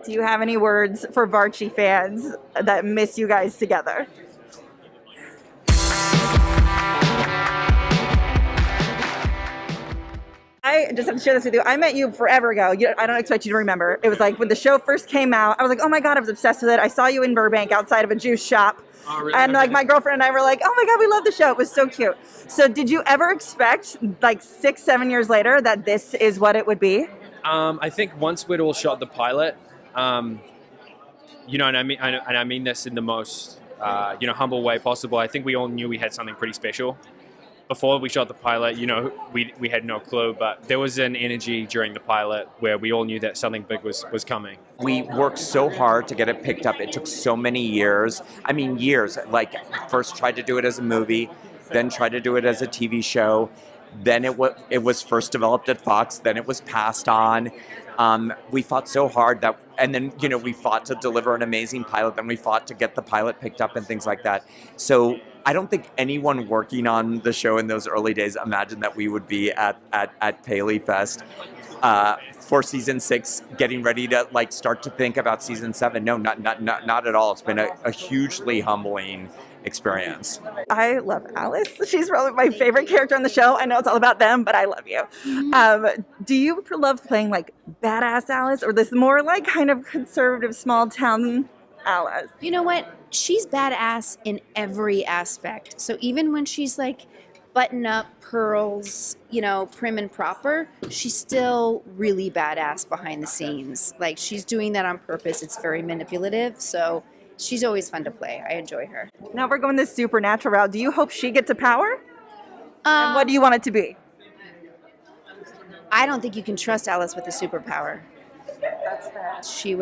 Do you have any words for Varchi fans that miss you guys together? I just have to share this with you. I met you forever ago. I don't expect you to remember. It was like when the show first came out, I was like, oh my God, I was obsessed with it. I saw you in Burbank outside of a juice shop. Oh, really? And like my girlfriend and I were like, oh my God, we love the show. It was so cute. So did you ever expect like 6-7 years later that this is what it would be? I think once we'd all shot the pilot, and I mean this in the most humble way possible. I think we all knew we had something pretty special. Before we shot the pilot, we had no clue, but there was an energy during the pilot where we all knew that something big was coming. We worked so hard to get it picked up. It took so many years. I mean, years. Like, first tried to do it as a movie, then tried to do it as a TV show. Then it was first developed at Fox, then it was passed on. We fought so hard and then we fought to deliver an amazing pilot, then we fought to get the pilot picked up and things like that. So I don't think anyone working on the show in those early days imagined that we would be at Paley Fest for season 6, getting ready to like start to think about season 7. No, not at all. It's been a hugely humbling experience. I love Alice. She's probably my favorite character on the show. I know it's all about them, but I love you. Do you love playing like badass Alice or this more like kind of conservative small town Alice? You know what? She's badass in every aspect. So even when she's like button up, pearls, prim and proper, she's still really badass behind the scenes. Like she's doing that on purpose. It's very manipulative. So she's always fun to play. I enjoy her. Now we're going this supernatural route. Do you hope she gets a power? And what do you want it to be? I don't think you can trust Alice with a superpower. That's fair. She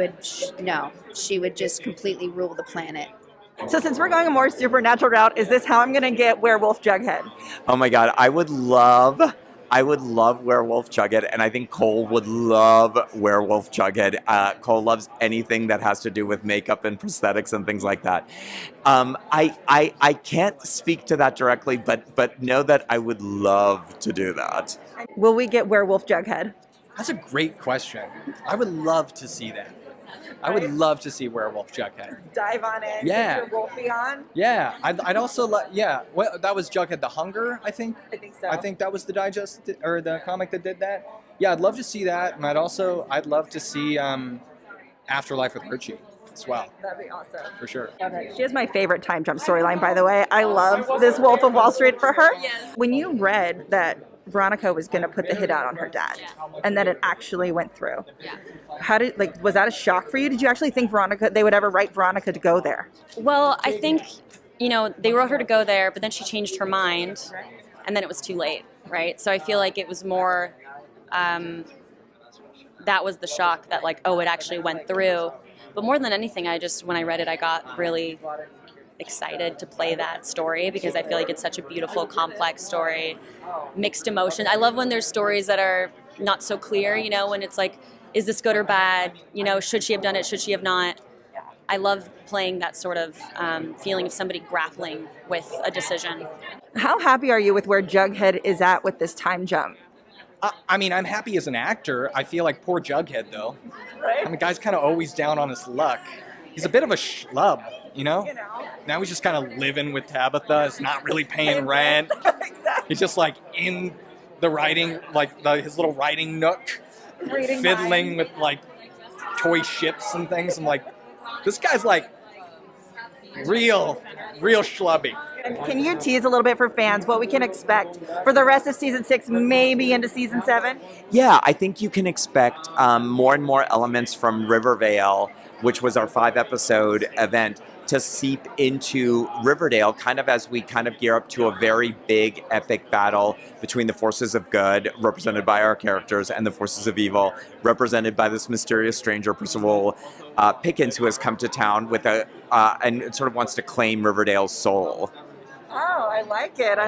would just completely rule the planet. So since we're going a more supernatural route, is this how I'm going to get Werewolf Jughead? Oh my God, I would love Werewolf Jughead, and I think Cole would love Werewolf Jughead. Cole loves anything that has to do with makeup and prosthetics and things like that. I can't speak to that directly, but know that I would love to do that. Will we get Werewolf Jughead? That's a great question. I would love to see that. I would love to see Werewolf Jughead. Dive on in. Yeah. Get your Wolfie on. Yeah, I'd also like. Yeah, well, that was Jughead the Hunger, I think. I think so. I think that was the digest or the comic that did that. Yeah, I'd love to see that, and I'd love to see Afterlife with Richie as well. That'd be awesome. For sure. She has my favorite time jump storyline, by the way. I love this Wolf of Wall Street for her. Yes. When you read that Veronica was going to put the hit out on her dad, and that it actually went through. Yeah. Was that a shock for you? Did you actually think they would ever write Veronica to go there? Well, I think, they wrote her to go there, but then she changed her mind, and then it was too late, right? So I feel like it was more, that was the shock that like, oh, it actually went through. But more than anything, when I read it, I got really excited to play that story because I feel like it's such a beautiful, complex story, mixed emotion. I love when there's stories that are not so clear, when it's like, is this good or bad? Should she have done it? Should she have not? I love playing that sort of feeling of somebody grappling with a decision. How happy are you with where Jughead is at with this time jump? I mean, I'm happy as an actor. I feel like poor Jughead, though. Right? I mean, guy's kind of always down on his luck. He's a bit of a schlub, Now he's just kind of living with Tabitha. He's not really paying rent. Exactly. He's just like in the writing, like his little writing nook, Reading fiddling with like toy ships and things. I'm like, this guy's like real schlubby. Can you tease a little bit for fans what we can expect for the rest of season 6, maybe into season 7? Yeah, I think you can expect more and more elements from Riverdale, which was our 5-episode event, to seep into Riverdale, kind of as we kind of gear up to a very big, epic battle between the forces of good, represented by our characters, and the forces of evil, represented by this mysterious stranger, Percival Pickens, who has come to town with and sort of wants to claim Riverdale's soul. Oh, I like it.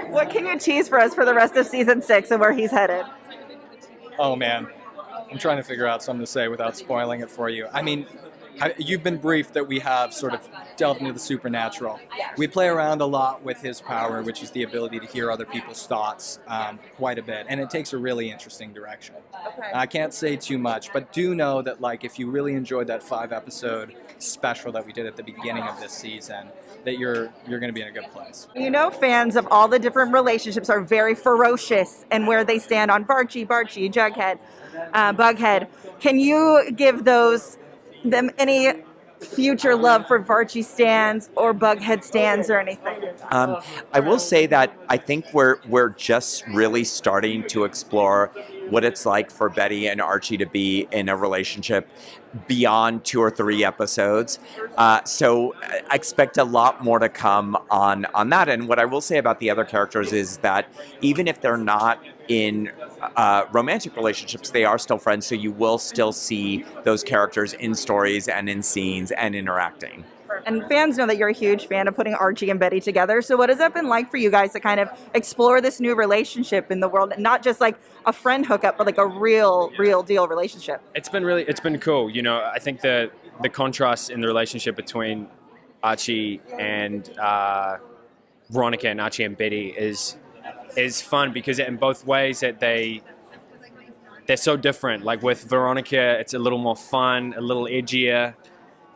What can you tease for us for the rest of season 6 and where he's headed? Oh, man. I'm trying to figure out something to say without spoiling it for you. I mean, You've been briefed that we have sort of delved into the supernatural. We play around a lot with his power, which is the ability to hear other people's thoughts quite a bit, and it takes a really interesting direction. Okay. I can't say too much, but do know that like if you really enjoyed that 5-episode special that we did at the beginning of this season, that you're going to be in a good place. You know, fans of all the different relationships are very ferocious and where they stand on Barchi, Jughead, Bughead. Can you give them any future love for Varchi stands or Bughead stands or anything? I will say that I think we're just really starting to explore what it's like for Betty and Archie to be in a relationship beyond 2 or 3 episodes. So I expect a lot more to come on that. And what I will say about the other characters is that even if they're not in romantic relationships, they are still friends. So you will still see those characters in stories and in scenes and interacting. And fans know that you're a huge fan of putting Archie and Betty together. So what has that been like for you guys to kind of explore this new relationship in the world? Not just like a friend hookup, but like a real deal relationship. It's been cool. You know, I think the contrast in the relationship between Archie and Veronica and Archie and Betty is fun because in both ways that they're so different. Like with Veronica, it's a little more fun, a little edgier.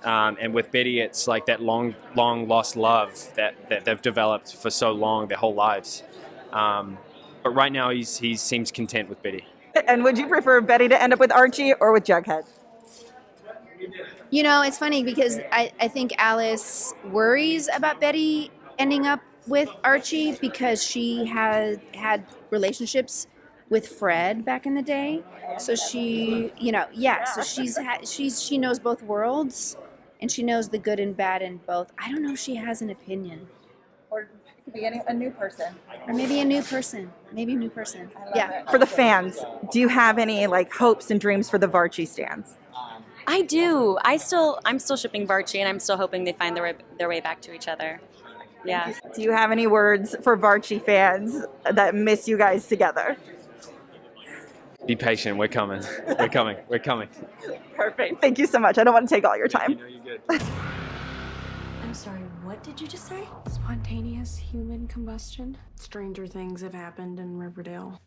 And with Betty, it's like that long lost love that they've developed for so long, their whole lives. But right now, he seems content with Betty. And would you prefer Betty to end up with Archie or with Jughead? You know, it's funny because I think Alice worries about Betty ending up with Archie because she had relationships with Fred back in the day. So she, so she knows both worlds and she knows the good and bad in both. I don't know if she has an opinion. Or it could be a new person. Or maybe a new person. Yeah. For the fans, do you have any like hopes and dreams for the Varchi stands? I do. I'm still shipping Varchi, and I'm still hoping they find their way back to each other. Yeah. Do you have any words for Varchi fans that miss you guys together? Be patient. We're coming. We're coming. Perfect. Thank you so much. I don't want to take all your time. You're good. I'm sorry, what did you just say? Spontaneous human combustion? Stranger things have happened in Riverdale.